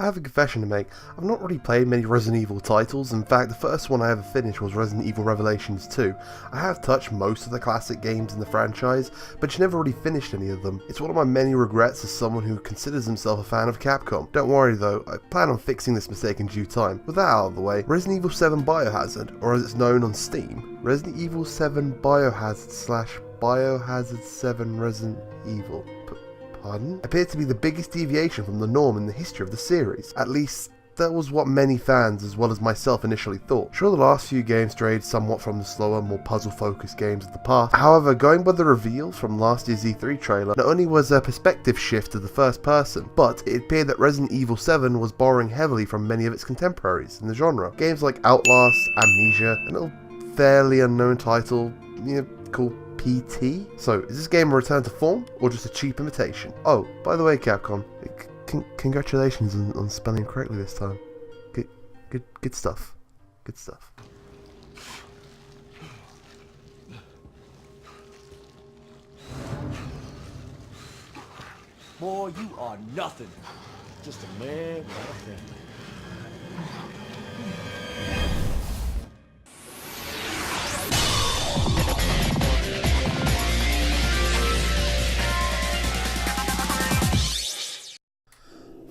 have a confession to make. I've not really played many Resident Evil titles. In fact, the first one I ever finished was Resident Evil Revelations 2. I have touched most of the classic games in the franchise, but just never really finished any of them. It's one of my many regrets as someone who considers himself a fan of Capcom. Don't worry though, I plan on fixing this mistake in due time. With that out of the way, Resident Evil 7 Biohazard, or as it's known on Steam, Resident Evil 7 Biohazard / Biohazard 7 Resident Evil. Pardon? Appeared to be the biggest deviation from the norm in the history of the series. At least, that was what many fans as well as myself initially thought. Sure, the last few games strayed somewhat from the slower, more puzzle-focused games of the past. However, going by the reveal from last year's E3 trailer, not only was a perspective shift to the first person, but it appeared that Resident Evil 7 was borrowing heavily from many of its contemporaries in the genre. Games like Outlast, Amnesia, and a fairly unknown title, called PT? So, is this game a return to form, or just a cheap imitation? Oh, by the way, Capcom, congratulations on spelling correctly this time. Good stuff. Good stuff. Boy, you are nothing. Just a man without a family.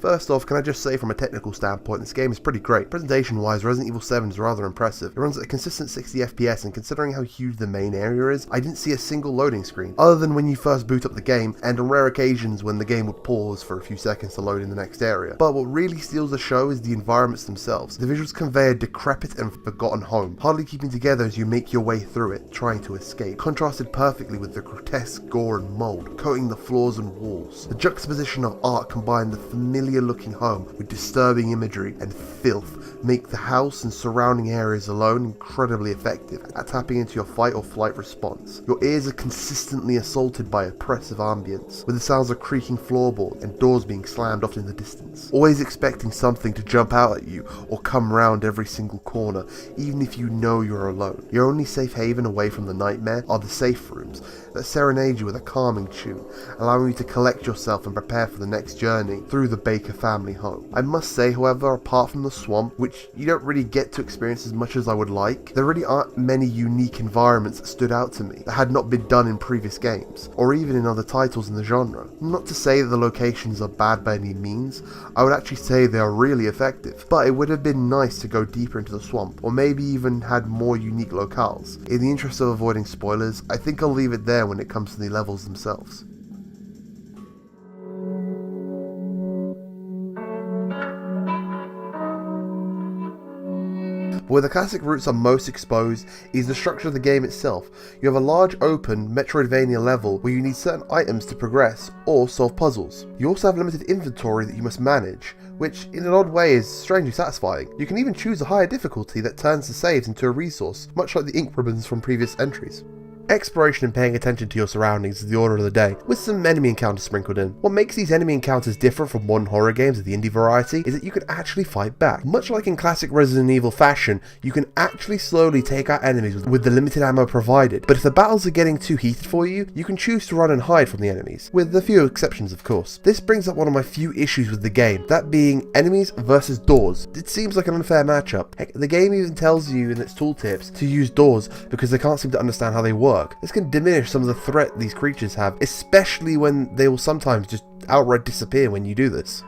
First off, can I just say from a technical standpoint, this game is pretty great. Presentation wise, Resident Evil 7 is rather impressive. It runs at a consistent 60 FPS, and considering how huge the main area is, I didn't see a single loading screen, other than when you first boot up the game, and on rare occasions when the game would pause for a few seconds to load in the next area. But what really steals the show is the environments themselves. The visuals convey a decrepit and forgotten home, hardly keeping together as you make your way through it, trying to escape, contrasted perfectly with the grotesque gore and mold, coating the floors and walls. The juxtaposition of art combined the familiar looking home with disturbing imagery and filth make the house and surrounding areas alone incredibly effective at tapping into your fight or flight response. Your ears are consistently assaulted by oppressive ambience, with the sounds of creaking floorboards and doors being slammed off in the distance, always expecting something to jump out at you or come round every single corner, even if you know you're alone. Your only safe haven away from the nightmare are the safe rooms that serenade you with a calming tune, allowing you to collect yourself and prepare for the next journey through the Baker family home. I must say, however, apart from the swamp, which you don't really get to experience as much as I would like, there really aren't many unique environments that stood out to me that had not been done in previous games, or even in other titles in the genre. Not to say that the locations are bad by any means, I would actually say they are really effective, but it would have been nice to go deeper into the swamp, or maybe even had more unique locales. In the interest of avoiding spoilers, I think I'll leave it there when it comes to the levels themselves. But where the classic roots are most exposed is the structure of the game itself. You have a large open Metroidvania level where you need certain items to progress or solve puzzles. You also have limited inventory that you must manage, which in an odd way is strangely satisfying. You can even choose a higher difficulty that turns the saves into a resource, much like the ink ribbons from previous entries. Exploration and paying attention to your surroundings is the order of the day, with some enemy encounters sprinkled in. What makes these enemy encounters different from modern horror games of the indie variety is that you can actually fight back. Much like in classic Resident Evil fashion, you can actually slowly take out enemies with the limited ammo provided, but if the battles are getting too heated for you, you can choose to run and hide from the enemies, with a few exceptions of course. This brings up one of my few issues with the game, that being enemies versus doors. It seems like an unfair matchup. Heck, the game even tells you in its tooltips to use doors because they can't seem to understand how they work. This can diminish some of the threat these creatures have, especially when they will sometimes just outright disappear when you do this.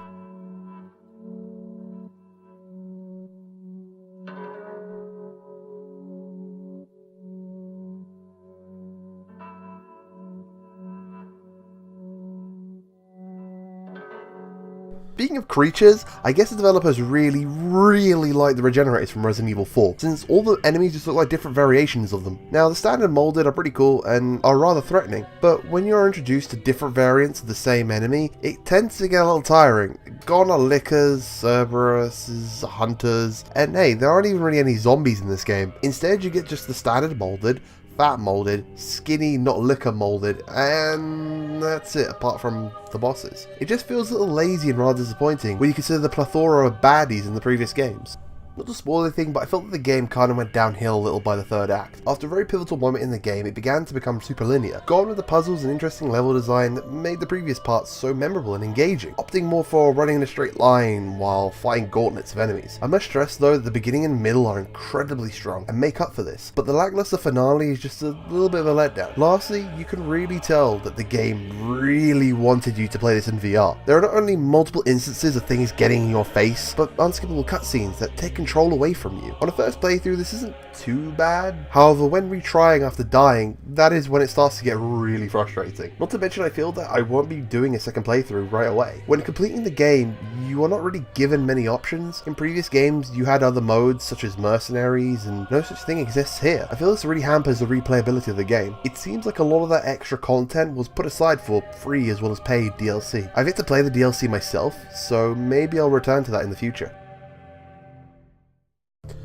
Speaking of creatures, I guess the developers really like the regenerators from Resident Evil 4, since all the enemies just look like different variations of them. Now, the standard molded are pretty cool and are rather threatening, but when you're introduced to different variants of the same enemy, it tends to get a little tiring. Gone are Lickers, Cerberuses, Hunters, and hey, there aren't even really any zombies in this game. Instead, you get just the standard molded, fat molded, skinny, not liquor molded, and that's it, apart from the bosses. It just feels a little lazy and rather disappointing when you consider the plethora of baddies in the previous games. Not to spoil anything, but I felt that the game kind of went downhill a little by the third act. After a very pivotal moment in the game, it began to become super linear, gone with the puzzles and interesting level design that made the previous parts so memorable and engaging, opting more for running in a straight line while fighting gauntlets of enemies. I must stress though that the beginning and middle are incredibly strong and make up for this, but the lackluster finale is just a little bit of a letdown. Lastly, you can really tell that the game really wanted you to play this in VR. There are not only multiple instances of things getting in your face, but unskippable cutscenes that take control away from you. On a first playthrough, this isn't too bad. However, when retrying after dying, that is when it starts to get really frustrating. Not to mention, I feel that I won't be doing a second playthrough right away. When completing the game, you are not really given many options. In previous games, you had other modes such as mercenaries, and no such thing exists here. I feel this really hampers the replayability of the game. It seems like a lot of that extra content was put aside for free as well as paid DLC. I've yet to play the DLC myself, so maybe I'll return to that in the future.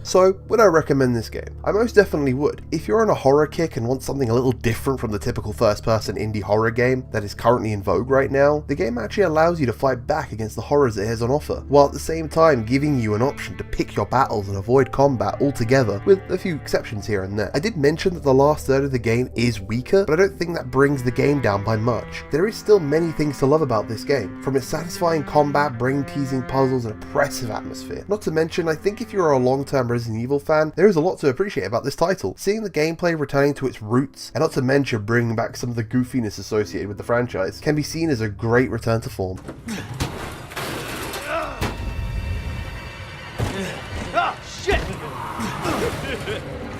So, would I recommend this game? I most definitely would. If you're on a horror kick and want something a little different from the typical first-person indie horror game that is currently in vogue right now, the game actually allows you to fight back against the horrors it has on offer, while at the same time giving you an option to pick your battles and avoid combat altogether, with a few exceptions here and there. I did mention that the last third of the game is weaker, but I don't think that brings the game down by much. There is still many things to love about this game, from its satisfying combat, brain-teasing puzzles, and oppressive atmosphere. Not to mention, I think if you're a long-term Resident Evil fan, there is a lot to appreciate about this title. Seeing the gameplay returning to its roots, and not to mention bringing back some of the goofiness associated with the franchise, can be seen as a great return to form. Oh, shit!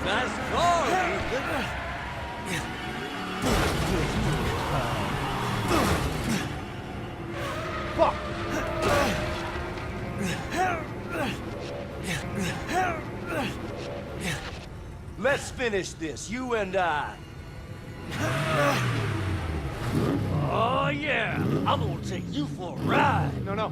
Nice call, Ethan. Fuck! Let's finish this, you and I. Oh yeah, I'm gonna take you for a ride. No!